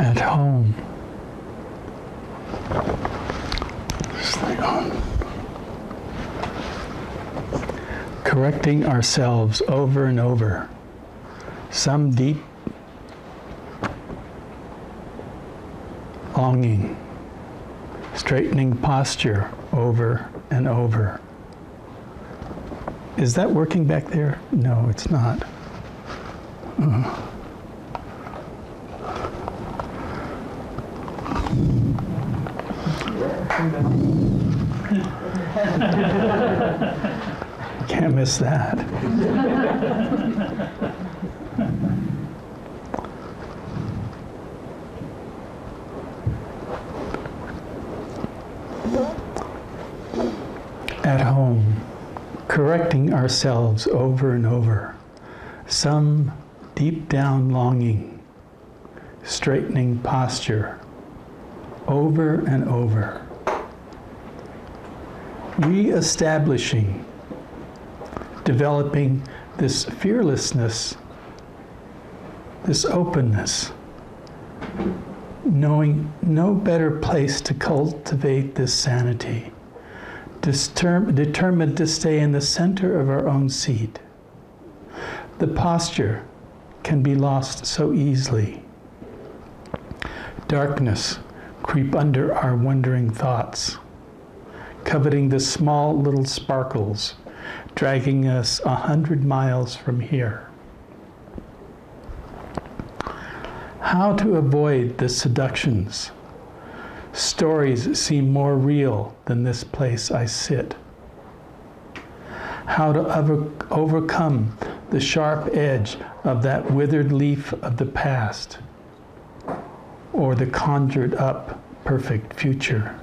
at home. Stay on. Correcting ourselves over and over. Some deep longing. Straightening posture over and over. Is that working back there? No, it's not. Can't miss that. At home, correcting ourselves over and over. Some deep down longing, straightening posture over and over. Re-establishing, developing this fearlessness, this openness, knowing no better place to cultivate this sanity, determined to stay in the center of our own seat. The posture can be lost so easily. Darkness creep under our wandering thoughts, coveting the small little sparkles, dragging us 100 miles from here. How to avoid the seductions? Stories seem more real than this place I sit. How to overcome the sharp edge of that withered leaf of the past, or the conjured up perfect future.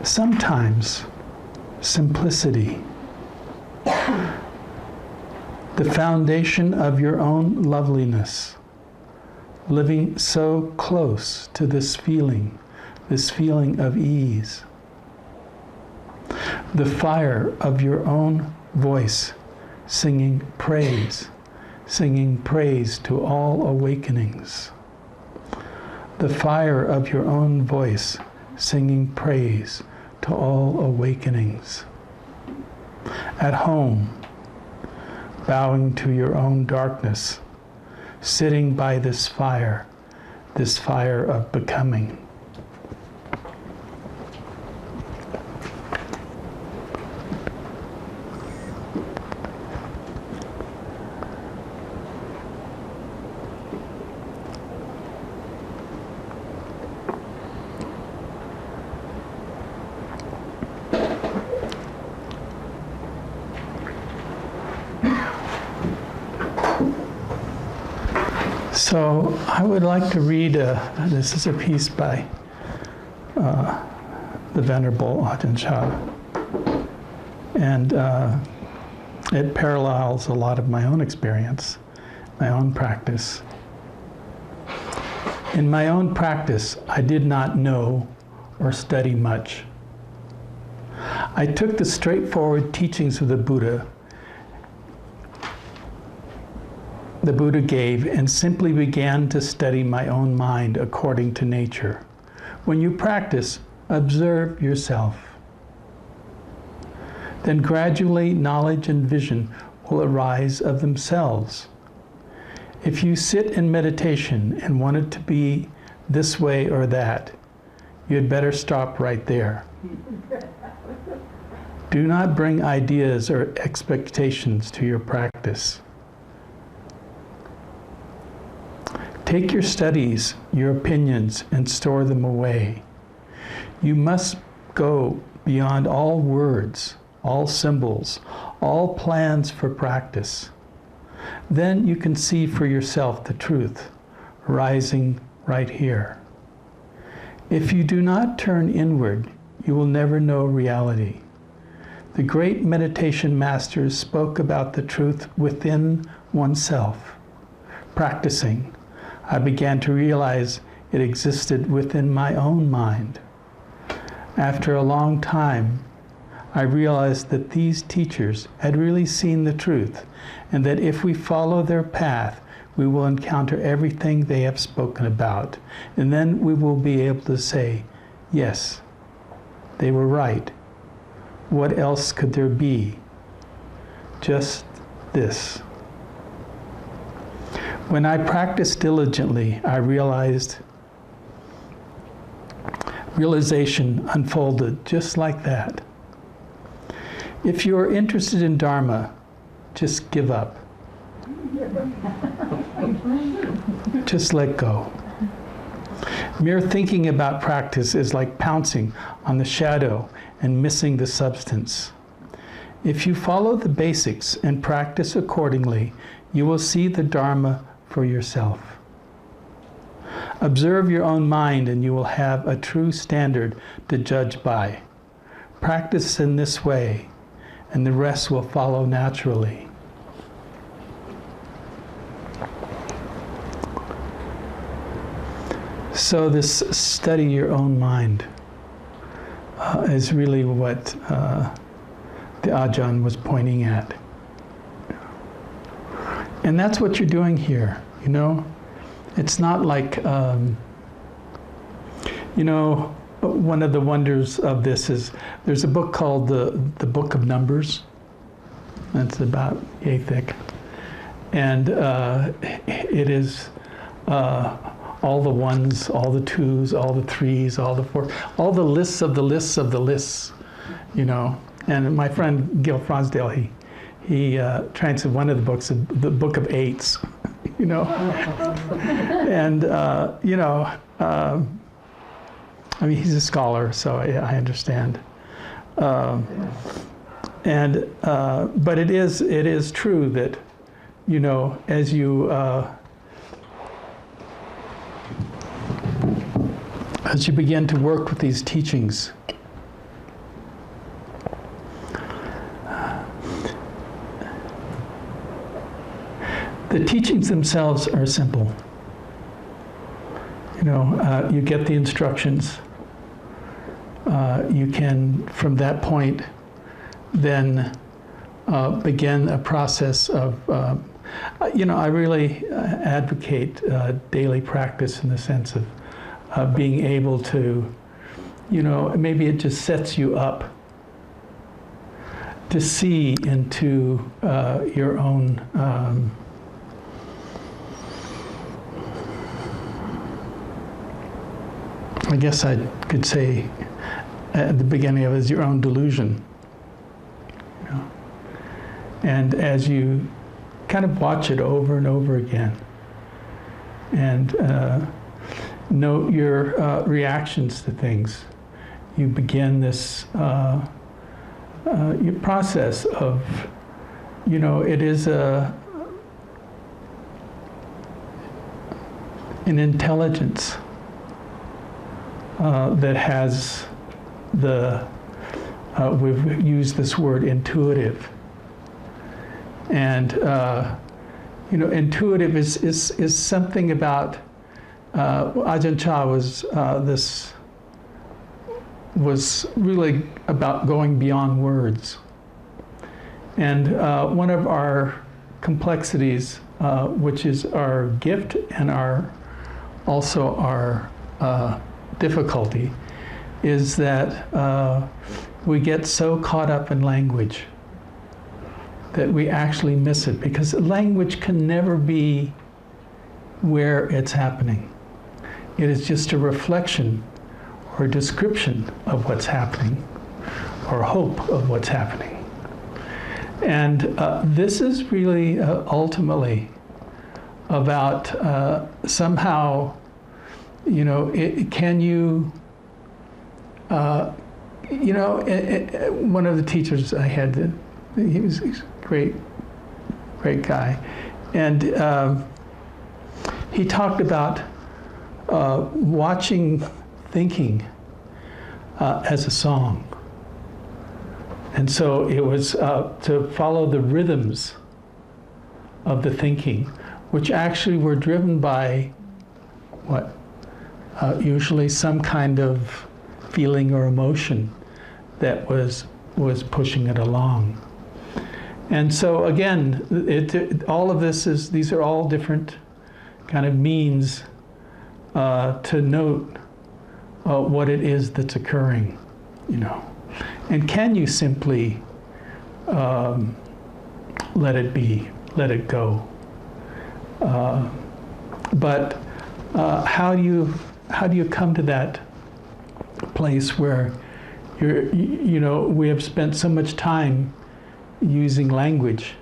Sometimes simplicity, the foundation of your own loveliness, living so close to this feeling of ease. The fire of your own voice, singing praise to all awakenings. The fire of your own voice, singing praise to all awakenings. At home, bowing to your own darkness, sitting by this fire of becoming. So I would like to read, this is a piece by the Venerable Ajahn Chah. And it parallels a lot of my own experience, my own practice. In my own practice, I did not know or study much. I took the straightforward teachings of the Buddha gave and simply began to study my own mind according to nature. When you practice, observe yourself. Then gradually knowledge and vision will arise of themselves. If you sit in meditation and want it to be this way or that, you'd better stop right there. Do not bring ideas or expectations to your practice. Take your studies, your opinions, and store them away. You must go beyond all words, all symbols, all plans for practice. Then you can see for yourself the truth rising right here. If you do not turn inward, you will never know reality. The great meditation masters spoke about the truth within oneself. Practicing, I began to realize it existed within my own mind. After a long time, I realized that these teachers had really seen the truth, and that if we follow their path, we will encounter everything they have spoken about. And then we will be able to say, yes, they were right. What else could there be? Just this. When I practiced diligently, I realization unfolded just like that. If you're interested in Dharma, just give up. Just let go. Mere thinking about practice is like pouncing on the shadow and missing the substance. If you follow the basics and practice accordingly, you will see the Dharma for yourself. Observe your own mind and you will have a true standard to judge by. Practice in this way, and the rest will follow naturally. So this study your own mind is really what the Ajahn was pointing at. And that's what you're doing here, you know? It's not like, you know, one of the wonders of this is there's a book called the Book of Numbers. That's about yay thick. And it is all the ones, all the twos, all the threes, all the fours, all the lists of the lists of the lists, you know. And my friend Gil Fronsdale, he translated one of the books, the Book of Eights, you know. And, you know, I mean, he's a scholar, so I understand. But it is true that, you know, as you begin to work with these teachings, the teachings themselves are simple. You know, you get the instructions. You can, from that point, then begin a process of, you know, I really advocate daily practice in the sense of being able to, you know, maybe it just sets you up to see into your own I guess I could say at the beginning of it is your own delusion. You know? And as you kind of watch it over and over again and note your reactions to things, you begin this your process of, you know, it is an intelligence that has we've used this word intuitive. And, you know, intuitive is something about, Ajahn Chah was really about going beyond words. And one of our complexities, which is our gift and also our difficulty, is that we get so caught up in language that we actually miss it, because language can never be where it's happening. It is just a reflection or a description of what's happening, or hope of what's happening. And this is really ultimately about somehow, you know, can you, you know, one of the teachers I had, he was a great guy, and he talked about watching thinking as a song. And so it was to follow the rhythms of the thinking, which actually were driven by what? Usually some kind of feeling or emotion that was pushing it along. And so again, all of this these are all different kind of means to note what it is that's occurring, you know. And can you simply let it be, let it go? But how do you come to that place where you know, we have spent so much time using language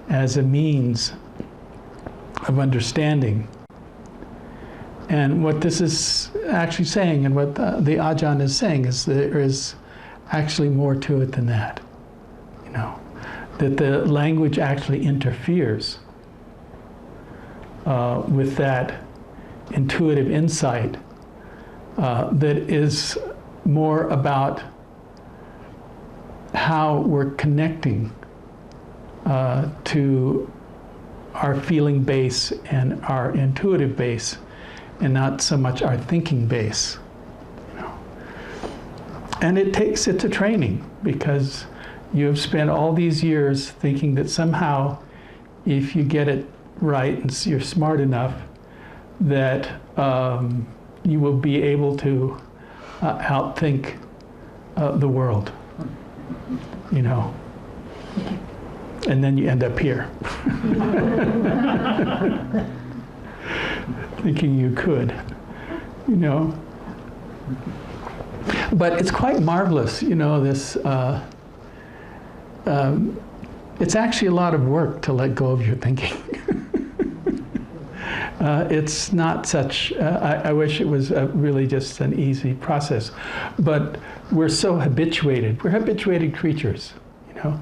as a means of understanding. And what this is actually saying, and what the Ajahn is saying, is there is actually more to it than that. You know, that the language actually interferes with that intuitive insight that is more about how we're connecting to our feeling base and our intuitive base, and not so much our thinking base. You know. And it's a training, because you have spent all these years thinking that somehow, if you get it right and you're smart enough, that you will be able to outthink the world, you know. And then you end up here. Thinking you could, you know. But it's quite marvelous, you know, this, it's actually a lot of work to let go of your thinking. It's not such, I wish it was really just an easy process, but we're so habituated. We're habituated creatures, you know.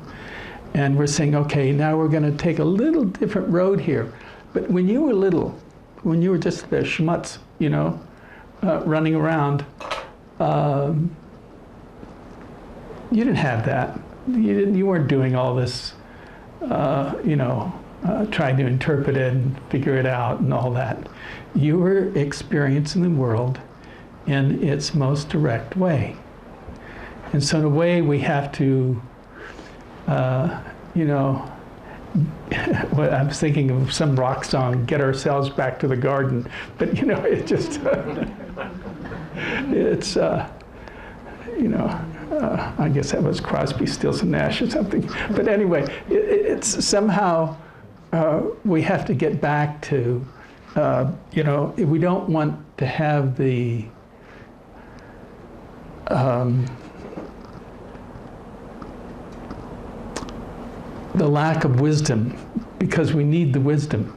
And we're saying, okay, now we're going to take a little different road here. But when you were little, when you were just the schmutz, you know, running around, you didn't have that. You weren't doing all this, you know, trying to interpret it and figure it out and all that. You were experiencing the world in its most direct way. And so in a way we have to, you know, I'm thinking of some rock song, Get Ourselves Back to the Garden, but you know, it just, it's, you know, I guess that was Crosby, Stills and Nash or something. But anyway, it's somehow we have to get back to, you know, we don't want to have the lack of wisdom, because we need the wisdom,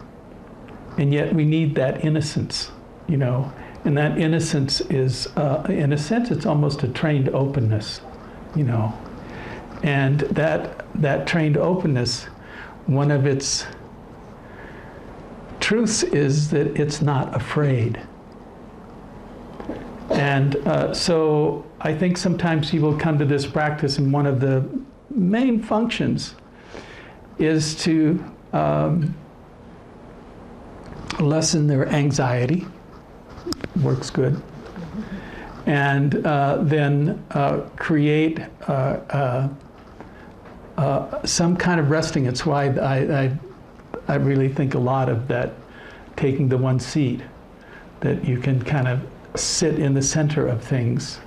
and yet we need that innocence, you know. And that innocence is, in a sense, it's almost a trained openness, you know. And that trained openness, one of its truths is that it's not afraid. And so I think sometimes people come to this practice, and one of the main functions is to lessen their anxiety. Works good. And then create some kind of resting. It's why I really think a lot of that taking the one seat, that you can kind of sit in the center of things,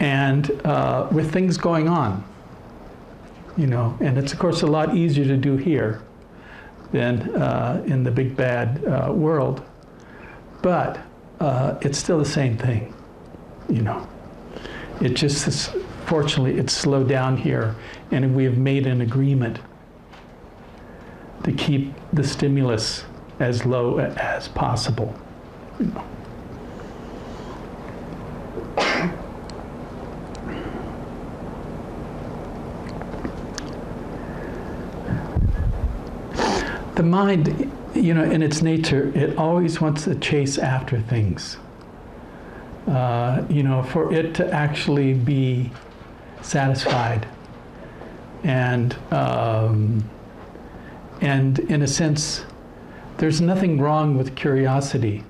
and with things going on, you know. And it's of course a lot easier to do here than in the big bad world, but it's still the same thing, you know. It just is, fortunately it's slowed down here, and we have made an agreement to keep the stimulus as low as possible, you know. The mind, you know, in its nature, it always wants to chase after things. You know, for it to actually be satisfied. And in a sense, there's nothing wrong with curiosity.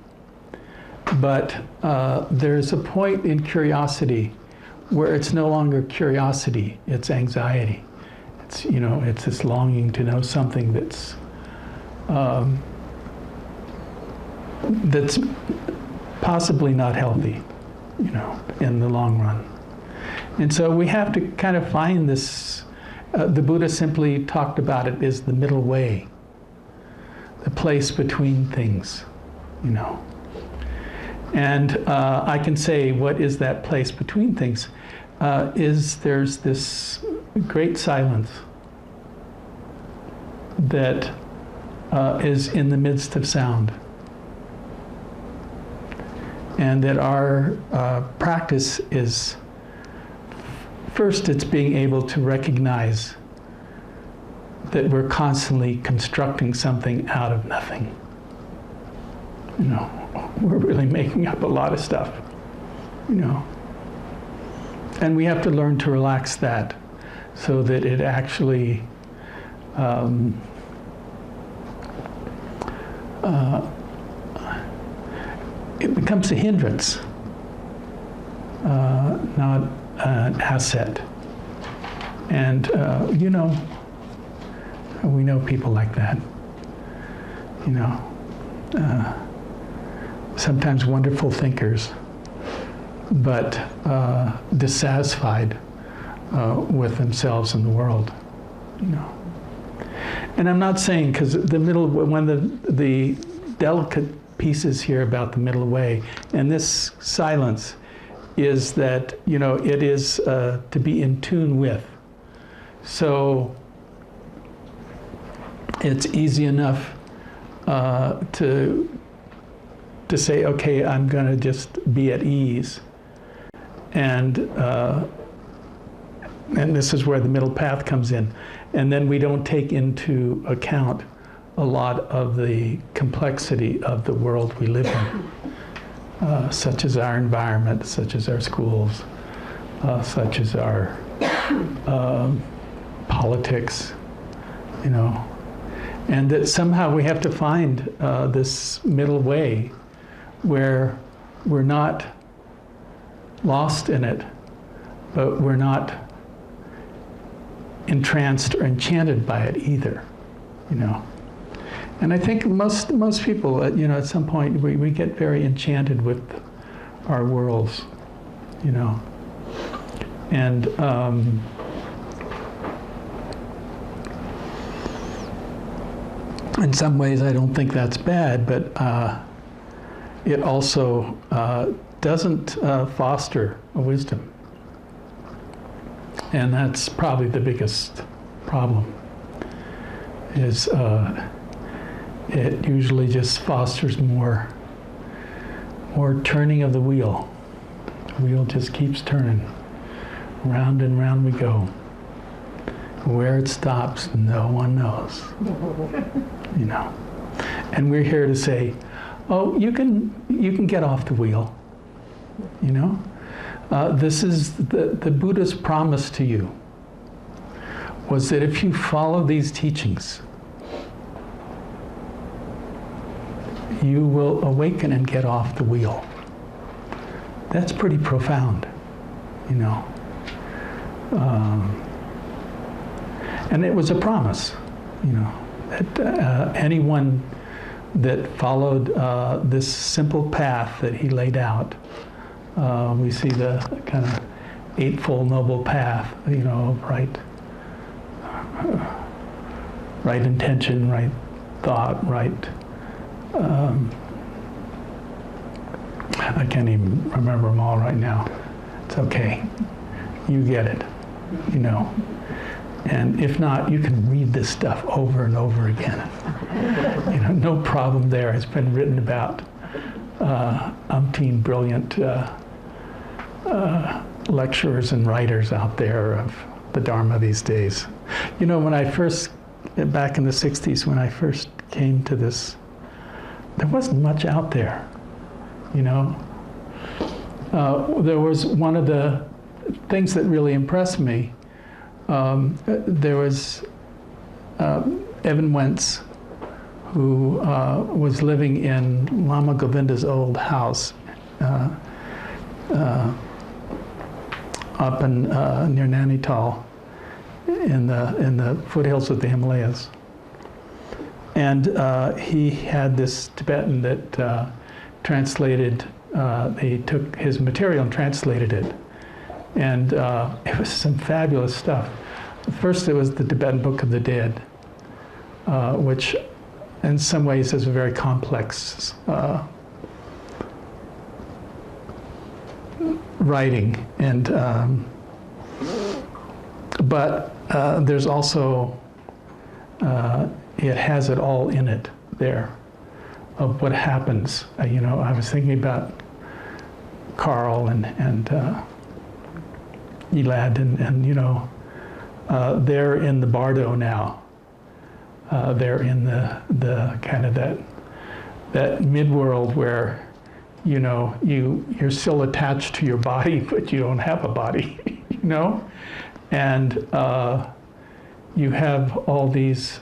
But there's a point in curiosity where it's no longer curiosity, it's anxiety. It's, you know, it's this longing to know something that's that's possibly not healthy, in the long run. And so we have to kind of find this, the Buddha simply talked about it as the middle way, the place between things, And I can say, what is that place between things? There's this great silence that is in the midst of sound. And that our practice is, first, it's being able to recognize that we're constantly constructing something out of nothing. We're really making up a lot of stuff, And we have to learn to relax that so that it actually it becomes a hindrance, not an asset. And, we know people like that, sometimes wonderful thinkers, but dissatisfied with themselves and the world, And I'm not saying, because one of the delicate pieces here about the middle way, and this silence, is that, it is to be in tune with. So it's easy enough to say, okay, I'm going to just be at ease. And this is where the middle path comes in. And then we don't take into account a lot of the complexity of the world we live in, such as our environment, such as our schools, such as our politics, and that somehow we have to find this middle way where we're not lost in it, but we're not entranced or enchanted by it either, And I think most people, at some point, we get very enchanted with our worlds, And in some ways, I don't think that's bad, but it also doesn't foster a wisdom. And that's probably the biggest problem, is it usually just fosters more turning of the wheel. The wheel just keeps turning. Round and round we go. Where it stops, no one knows. And we're here to say, oh, you can get off the wheel. This is the Buddha's promise to you, was that if you follow these teachings, you will awaken and get off the wheel. That's pretty profound, And it was a promise, that anyone that followed this simple path that he laid out, we see the kind of Eightfold Noble Path, right intention, right thought, right. I can't even remember them all right now. It's okay. You get it, And if not, you can read this stuff over and over again. No problem there. It's been written about umpteen brilliant lecturers and writers out there of the Dharma these days. When I first, back in the 60s, when I first came to this, there wasn't much out there, There was one of the things that really impressed me. There was Evan Wentz, who was living in Lama Govinda's old house up in near Nainital in the foothills of the Himalayas. And he had this Tibetan that translated, they took his material and translated it. And it was some fabulous stuff. First, it was the Tibetan Book of the Dead, which in some ways is a very complex writing. And but there's also, it has it all in it there of what happens. You know, I was thinking about Carl and Elad and you know, they're in the Bardo now. They're in the kind of that mid-world where, you know, you're still attached to your body, but you don't have a body, you know? And you have all these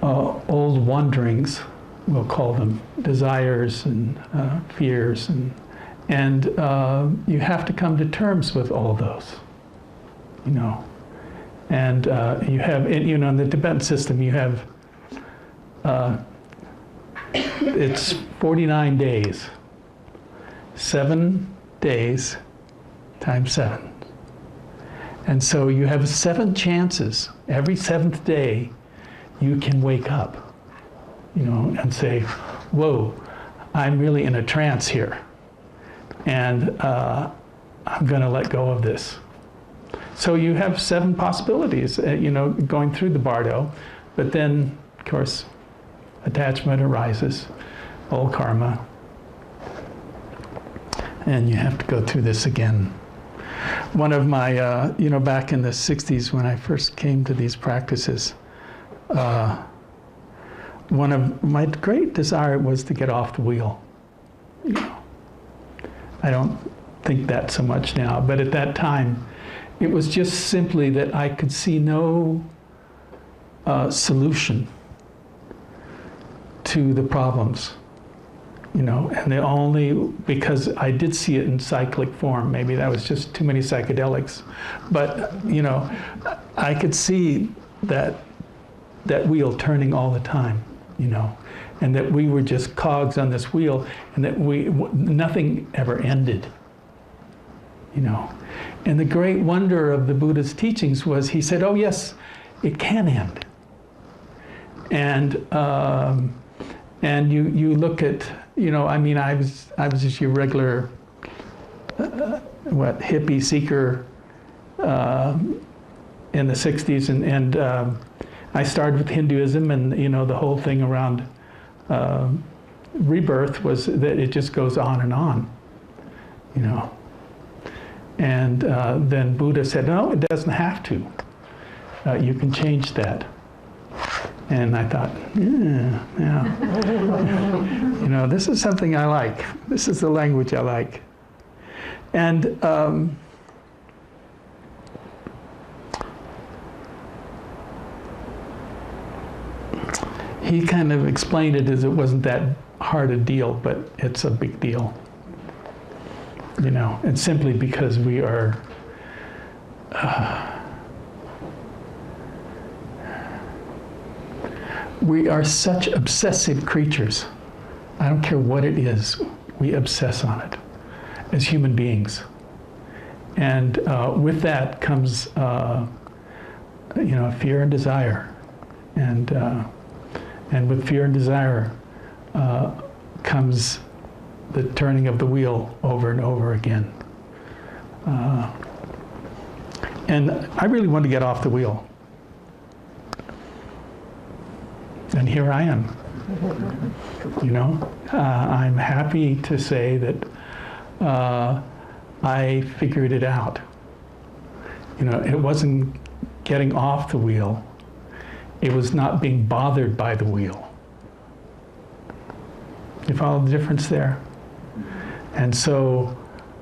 old wanderings, we'll call them, desires and fears, and you have to come to terms with all those, you know. And you have, you know, in the Tibetan system, you have, it's 49 days, 7 days times 7. And so you have 7 chances. Every 7th day, you can wake up, you know, and say, whoa, I'm really in a trance here. And I'm going to let go of this. So you have 7 possibilities, you know, going through the Bardo. But then, of course, attachment arises, old karma. And you have to go through this again. One of my, you know, back in the 60s when I first came to these practices, one of my great desire was to get off the wheel. You know, I don't think that so much now, but at that time, it was just simply that I could see no solution to the problems, you know, and the only, because I did see it in cyclic form, maybe that was just too many psychedelics, but, you know, I could see that wheel turning all the time, you know, and that we were just cogs on this wheel, and that nothing ever ended, you know. And the great wonder of the Buddha's teachings was he said, oh yes, it can end. And you look at, you know, I mean, I was just your regular, hippie seeker in the 60s, and I started with Hinduism, and, you know, the whole thing around rebirth was that it just goes on, you know. And then Buddha said, no, it doesn't have to. You can change that. And I thought, yeah. You know, this is something I like. This is the language I like. And he kind of explained it as it wasn't that hard a deal, but it's a big deal. You know, and simply because we are such obsessive creatures. I don't care what it is, we obsess on it as human beings. And with that comes, you know, fear and desire. And with fear and desire comes the turning of the wheel over and over again. And I really want to get off the wheel. And here I am. You know, I'm happy to say that I figured it out. You know, it wasn't getting off the wheel. It was not being bothered by the wheel. You follow the difference there? And so,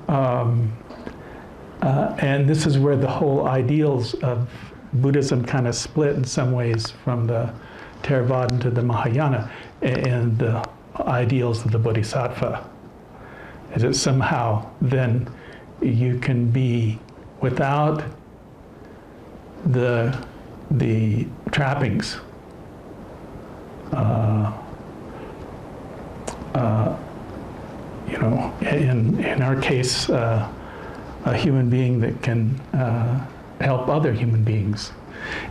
and this is where the whole ideals of Buddhism kind of split in some ways from the Theravada to the Mahayana, and the ideals of the Bodhisattva. Is that somehow then you can be without the the trappings. You know, in our case, a human being that can help other human beings.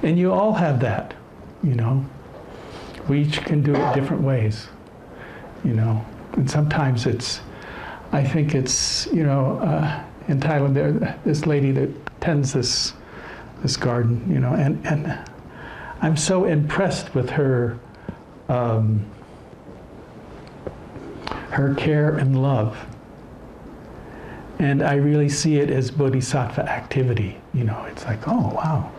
And you all have that, you know. We each can do it different ways, you know. And sometimes I think it's, you know, in Thailand, this lady that tends this garden, you know, and I'm so impressed with her her care and love. And I really see it as bodhisattva activity, you know. It's like, oh, wow.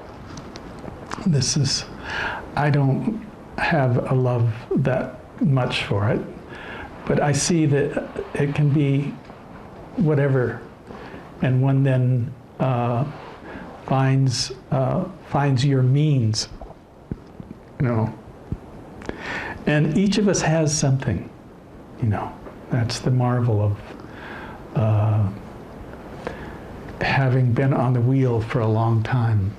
I don't have a love that much for it, but I see that it can be whatever, and one then finds your means, you know. And each of us has something, you know. That's the marvel of having been on the wheel for a long time.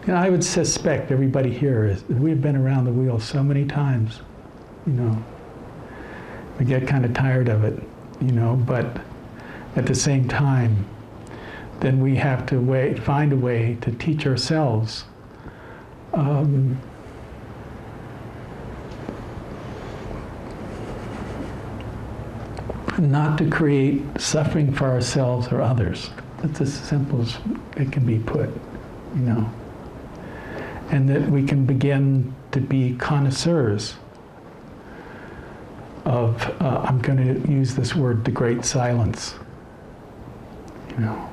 You know, I would suspect everybody here we've been around the wheel so many times, you know. We get kind of tired of it, you know, but at the same time, then we have to find a way to teach ourselves not to create suffering for ourselves or others. That's as simple as it can be put, you know. And that we can begin to be connoisseurs of, I'm going to use this word, the great silence, you know.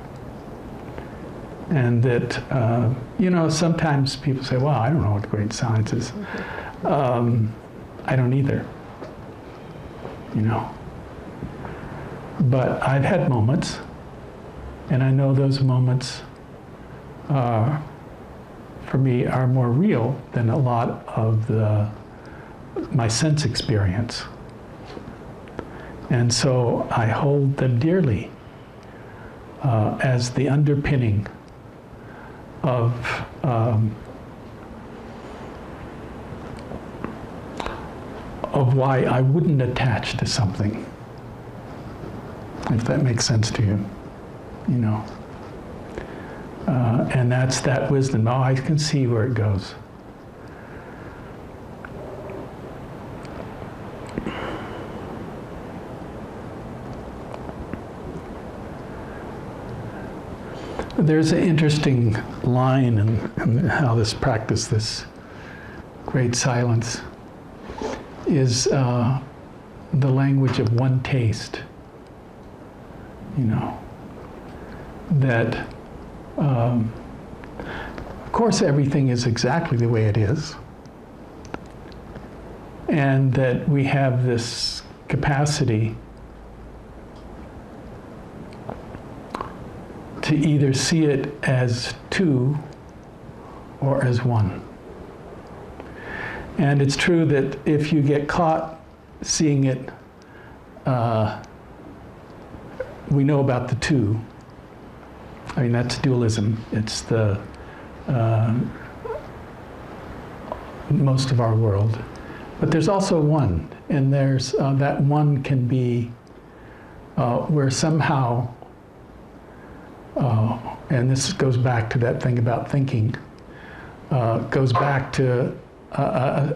And that, you know, sometimes people say, well, I don't know what the great silence is. I don't either, you know. But I've had moments, and I know those moments for me are more real than a lot of my sense experience. And so I hold them dearly as the underpinning of why I wouldn't attach to something, if that makes sense to you, you know. And that's that wisdom. Oh, I can see where it goes. There's an interesting line in how this practice, this great silence, is the language of one taste. You know, that of course everything is exactly the way it is, and that we have this capacity to either see it as two or as one. And it's true that if you get caught seeing it, we know about the two. I mean, that's dualism. It's the most of our world. But there's also one, and there's that one can be where somehow, and this goes back to that thing about thinking, goes back to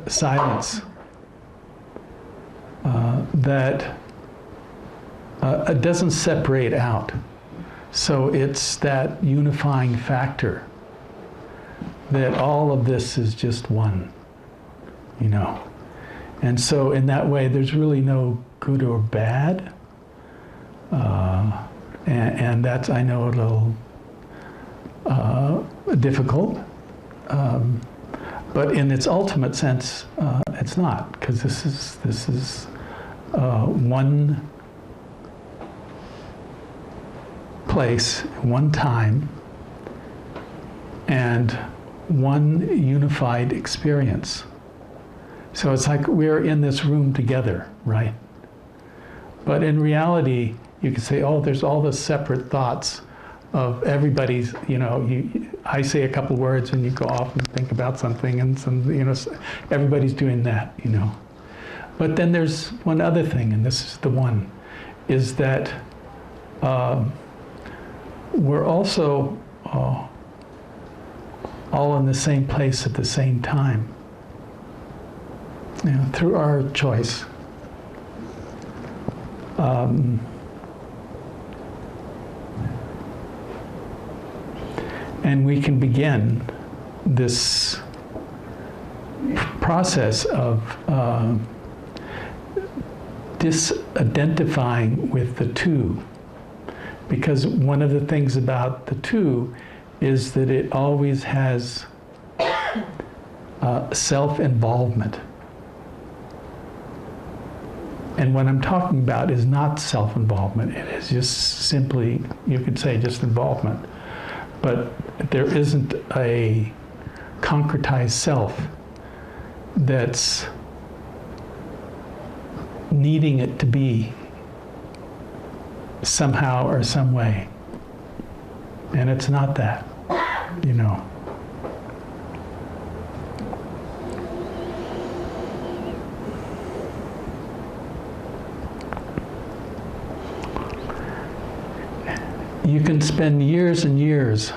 silence, that it doesn't separate out. So it's that unifying factor that all of this is just one, you know. And so in that way, there's really no good or bad. And that's, I know, a little difficult. But in its ultimate sense, it's not, because this is one place, one time, and one unified experience. So it's like we're in this room together, right? But in reality, you can say, oh, there's all the separate thoughts of everybody's, I say a couple words and you go off and think about something, and everybody's doing that, But then there's one other thing, and this is the one, is that we're also all in the same place at the same time, through our choice. And we can begin this process of disidentifying with the two. Because one of the things about the two is that it always has self-involvement. And what I'm talking about is not self-involvement. It is just simply, you could say, just involvement. But there isn't a concretized self that's needing it to be somehow or some way. And it's not that, You can spend years and years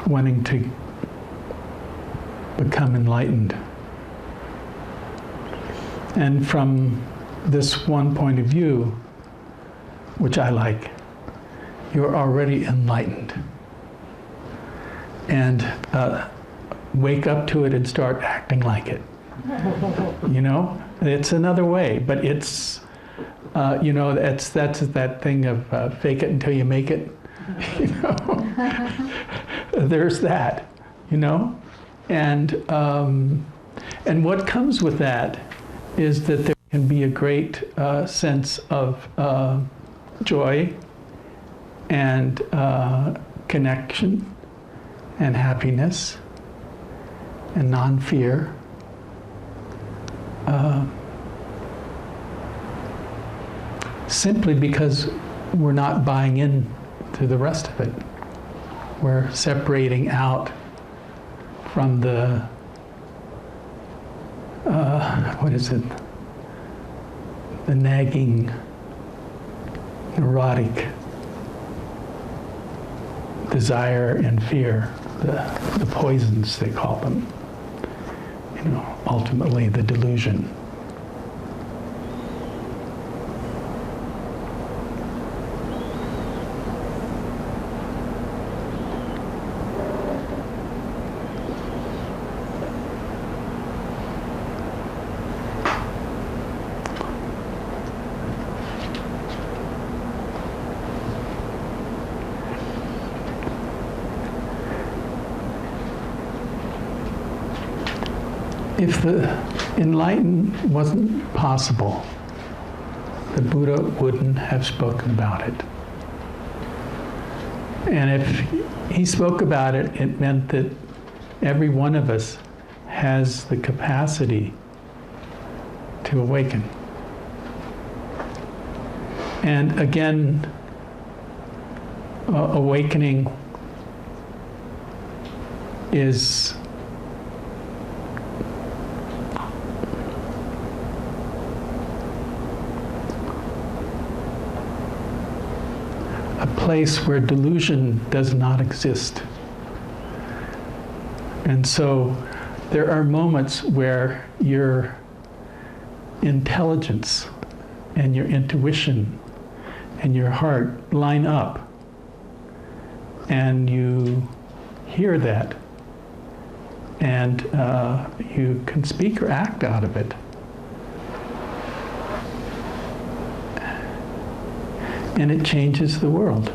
wanting to become enlightened. And from this one point of view, which I like, you're already enlightened. And wake up to it and start acting like it. It's another way, but it's, that's that thing of fake it until you make it. There's that, and what comes with that is that there can be a great sense of joy and connection and happiness and non-fear. Simply because we're not buying in to the rest of it. We're separating out from the, the nagging, neurotic desire and fear, the poisons, they call them. Ultimately the delusion. If the enlightenment wasn't possible, the Buddha wouldn't have spoken about it. And if he spoke about it, it meant that every one of us has the capacity to awaken. And again, awakening is a place where delusion does not exist. And so there are moments where your intelligence and your intuition and your heart line up, and you hear that, and you can speak or act out of it. And it changes the world,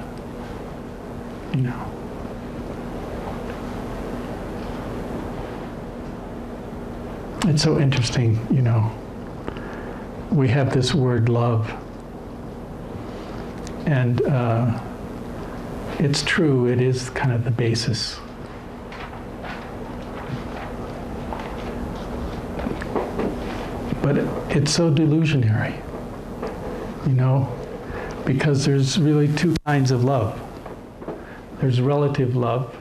It's so interesting, we have this word love. And it's true, it is kind of the basis. But it's so delusionary, because there's really two kinds of love. There's relative love,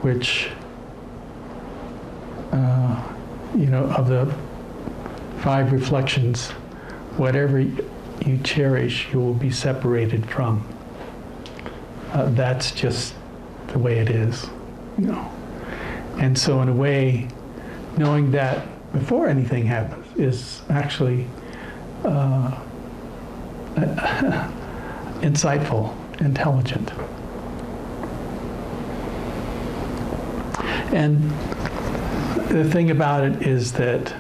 which, of the 5 reflections, whatever you cherish, you will be separated from. That's just the way it is, And so in a way, knowing that before anything happens is actually insightful, intelligent. And the thing about it is that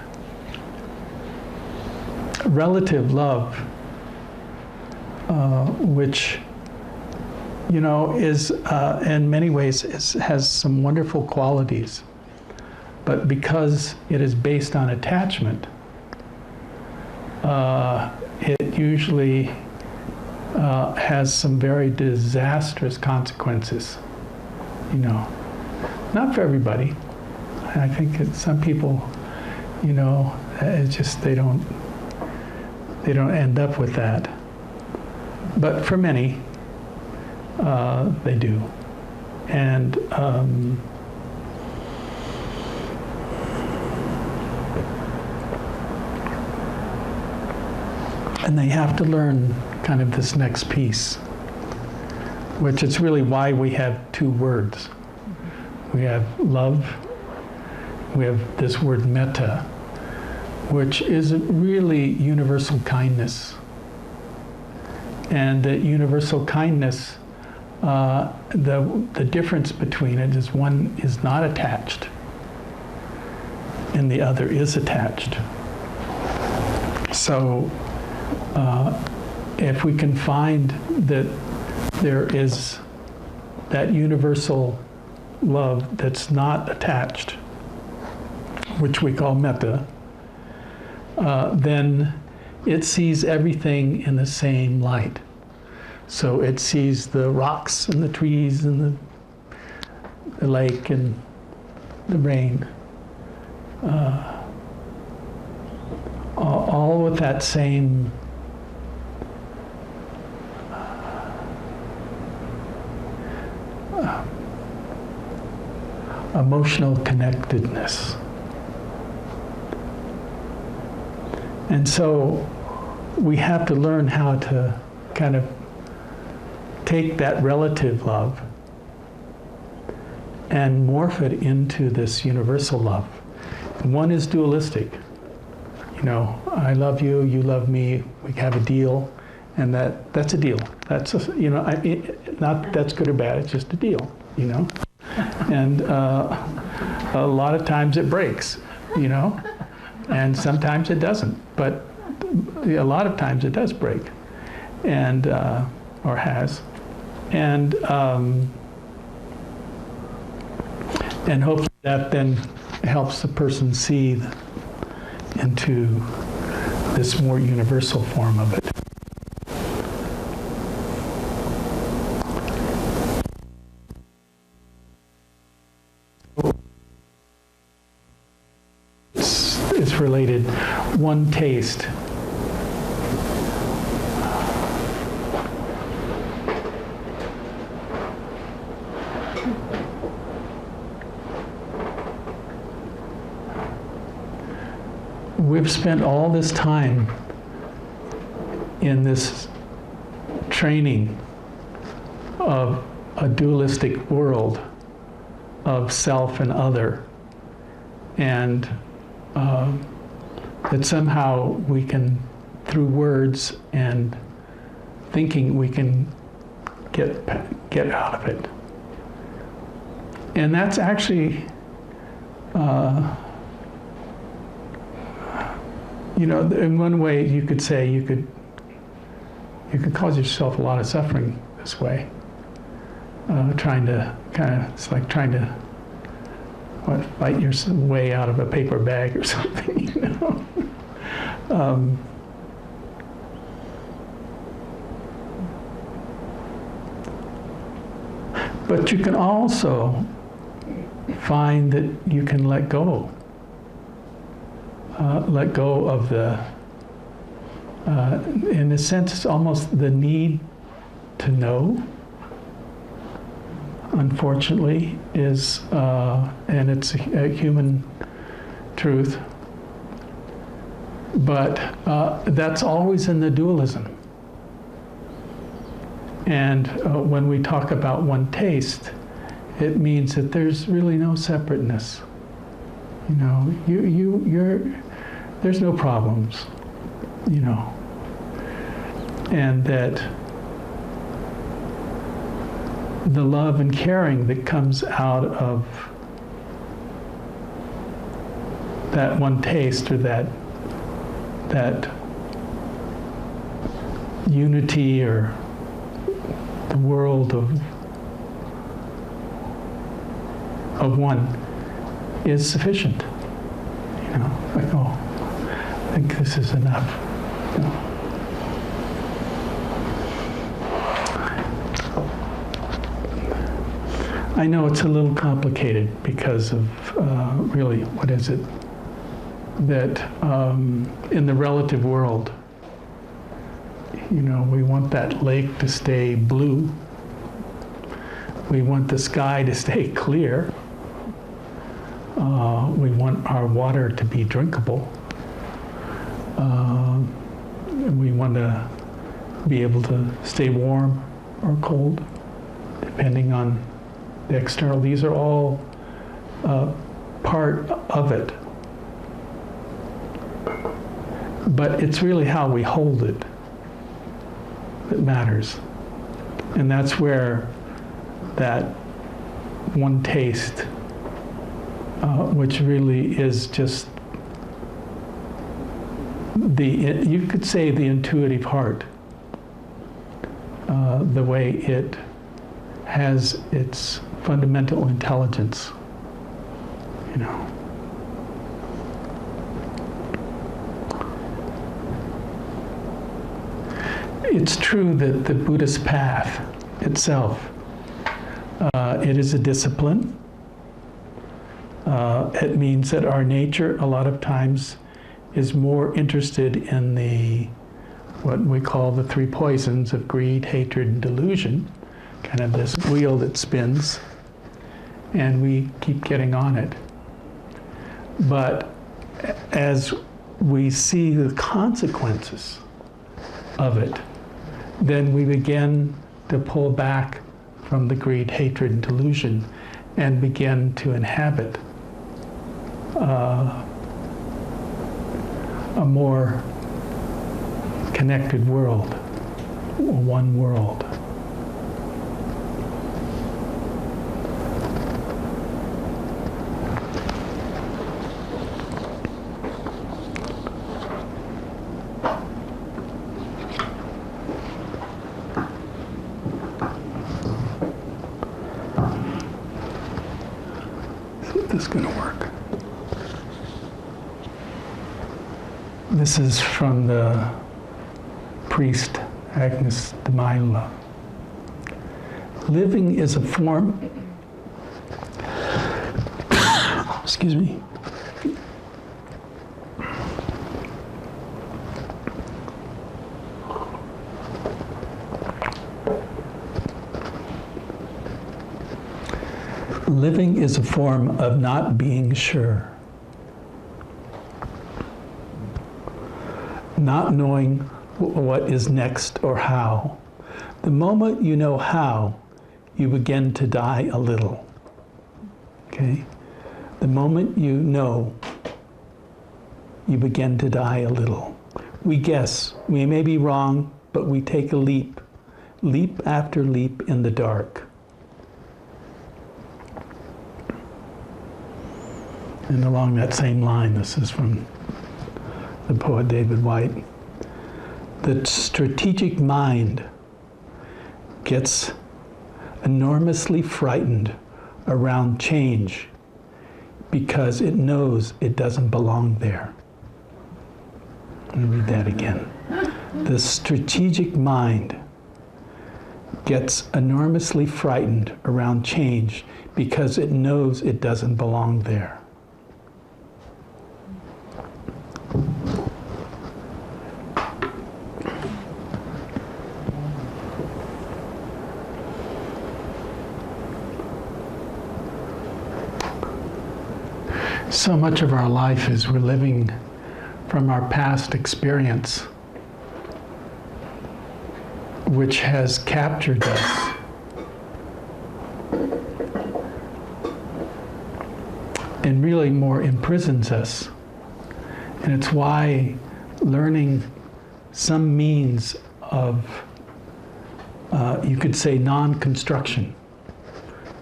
relative love, which is in many ways has some wonderful qualities, but because it is based on attachment, it usually has some very disastrous consequences. Not for everybody. I think some people, it's just they don't end up with that. But for many, they do. And they have to learn kind of this next piece, which is really why we have 2 words. We have love, we have this word metta, which is really universal kindness. And that universal kindness, the difference between it is one is not attached and the other is attached. So if we can find that there is that universal love that's not attached, which we call metta, then it sees everything in the same light. So it sees the rocks and the trees and the lake and the rain, all with that same emotional connectedness. And so we have to learn how to kind of take that relative love and morph it into this universal love. One is dualistic. I love you, you love me, we have a deal, and that's a deal. That's not that's good or bad, it's just a deal, And a lot of times it breaks, and sometimes it doesn't, but a lot of times it does break, and or has, and hopefully that then helps the person see into this more universal form of it. It's related. One taste. We've spent all this time in this training of a dualistic world of self and other, and that somehow we can, through words and thinking, we can get out of it. And that's actually in one way you could say you could cause yourself a lot of suffering this way, trying to it's like trying to fight your way out of a paper bag or something, But you can also find that you can let go of In a sense, it's almost the need to know, unfortunately, is, and it's a human truth, but that's always in the dualism. And when we talk about one taste, it means that there's really no separateness. You know, there's no problems, you know, and that the love and caring that comes out of that one taste, or that unity, or the world of one, is sufficient. You know, like, oh, I think this is enough. You know. I know it's a little complicated because of really, what is it? That in the relative world, you know, we want that lake to stay blue. We want the sky to stay clear. We want our water to be drinkable. We want to be able to stay warm or cold, depending on the external. These are all part of it. But it's really how we hold it that matters. And that's where that one taste, which really is just you could say the intuitive heart, the way it has its fundamental intelligence, you know. It's true that the Buddhist path itself, it is a discipline. It means that our nature a lot of times is more interested in what we call the three poisons of greed, hatred, and delusion, kind of this wheel that spins, and we keep getting on it. But as we see the consequences of it, then we begin to pull back from the greed, hatred, and delusion, and begin to inhabit a more connected world, one world. This is going to work. This is from the priest Agnes de Maila. Living is a form, excuse me, living is a form of not being sure. Not knowing what is next or how. The moment you know how, you begin to die a little. Okay? The moment you know, you begin to die a little. We guess. We may be wrong, but we take a leap after leap in the dark. And along that same line, this is from the poet David White. The strategic mind gets enormously frightened around change because it knows it doesn't belong there. Let me read that again. The strategic mind gets enormously frightened around change because it knows it doesn't belong there. So much of our life is we're living from our past experience, which has captured us. And really more imprisons us. And it's why learning some means of, you could say, non-construction.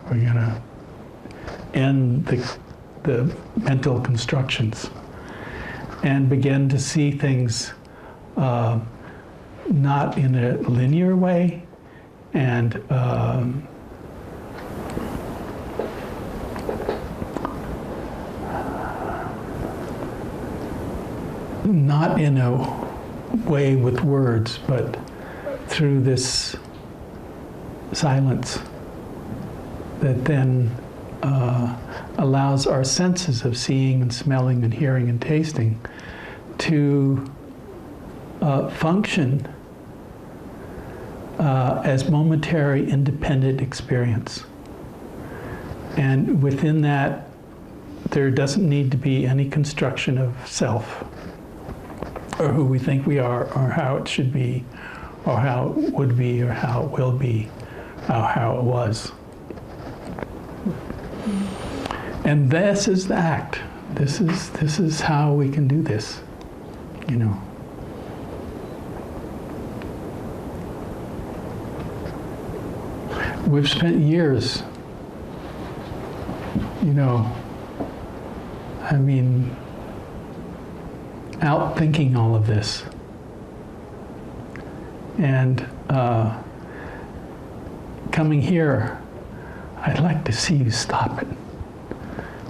We're going to end the mental constructions and begin to see things not in a linear way and not in a way with words, but through this silence that then allows our senses of seeing and smelling and hearing and tasting to function as momentary independent experience. And within that, there doesn't need to be any construction of self, or who we think we are, or how it should be, or how it would be, or how it will be, or how it was. And this is the act. This is how we can do this, you know. We've spent years, you know, I mean, out thinking all of this. And coming here, I'd like to see you stop it.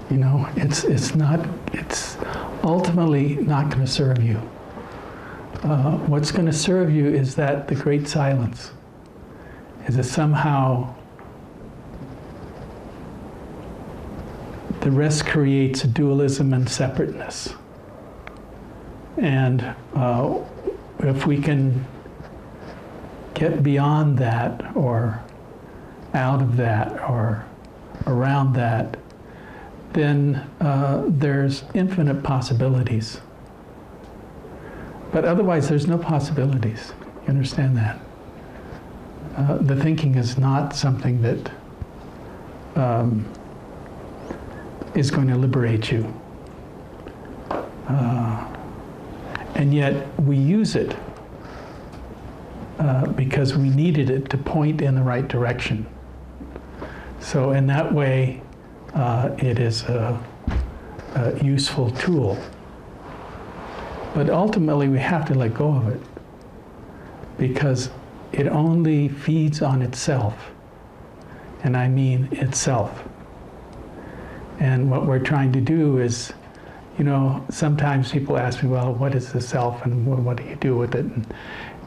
You know, it's ultimately not going to serve you. What's going to serve you is that the great silence is that somehow the rest creates a dualism and separateness. And if we can get beyond that, or out of that, or around that, then there's infinite possibilities. But otherwise, there's no possibilities. You understand that? The thinking is not something that is going to liberate you. And yet we use it because we needed it to point in the right direction. So in that way, it is a useful tool. But ultimately, we have to let go of it because it only feeds on itself. And I mean itself. And what we're trying to do is, you know, sometimes people ask me, well, what is the self and what do you do with it?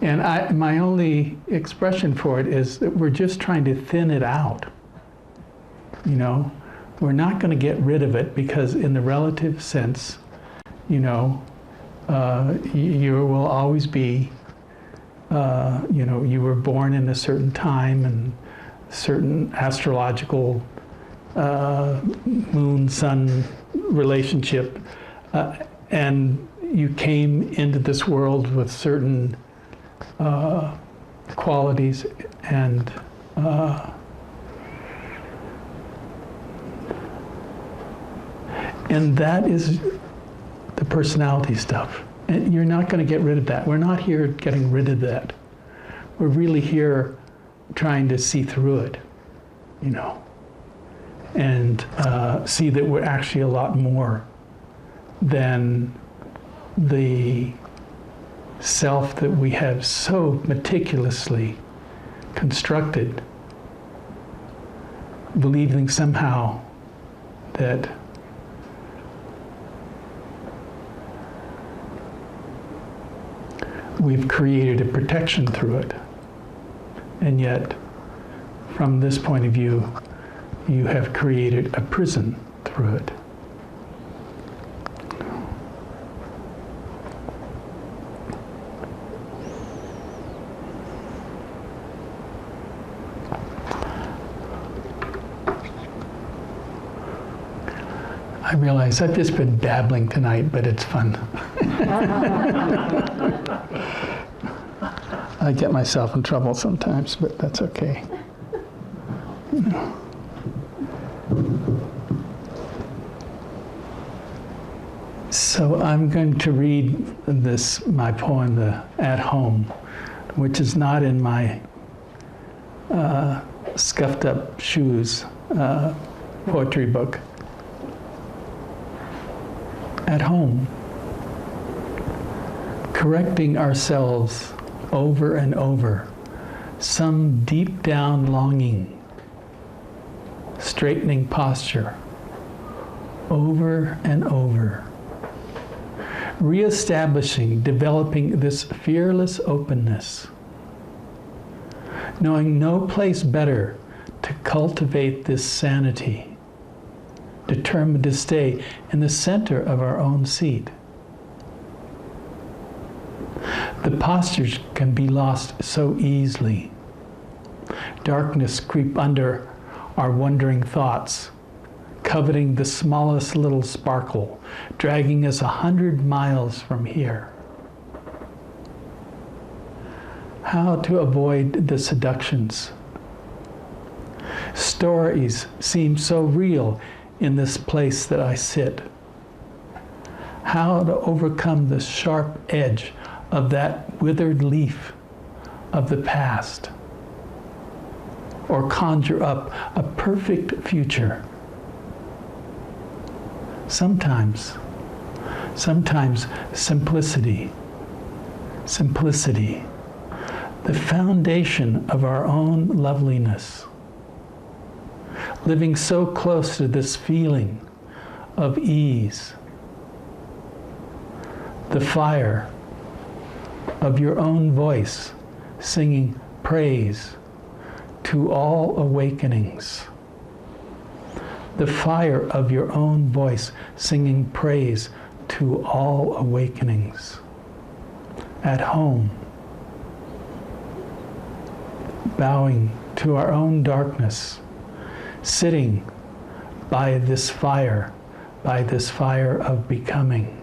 And my only expression for it is that we're just trying to thin it out. You know, we're not going to get rid of it because in the relative sense, you know, you will always be, you know, you were born in a certain time and certain astrological moon-sun relationship, and you came into this world with certain qualities, and that is the personality stuff. And you're not going to get rid of that. We're not here getting rid of that. We're really here trying to see through it, you know, and see that we're actually a lot more than the self that we have so meticulously constructed, believing somehow that we've created a protection through it. And yet, from this point of view, you have created a prison through it. I realize I've just been babbling tonight, but it's fun. I get myself in trouble sometimes, but that's okay. You know. So I'm going to read my poem, At Home, which is not in my scuffed up shoes poetry book. At home, correcting ourselves over and over, some deep down longing, straightening posture, over and over, reestablishing, developing this fearless openness, knowing no place better to cultivate this sanity, determined to stay in the center of our own seat. The postures can be lost so easily. Darkness creep under our wandering thoughts, coveting the smallest little sparkle, dragging us 100 miles from here. How to avoid the seductions? Stories seem so real in this place that I sit. How to overcome the sharp edge of that withered leaf of the past, or conjure up a perfect future. Sometimes simplicity, the foundation of our own loveliness. Living so close to this feeling of ease. The fire of your own voice singing praise to all awakenings. The fire of your own voice singing praise to all awakenings. At home, bowing to our own darkness, sitting by this fire of becoming.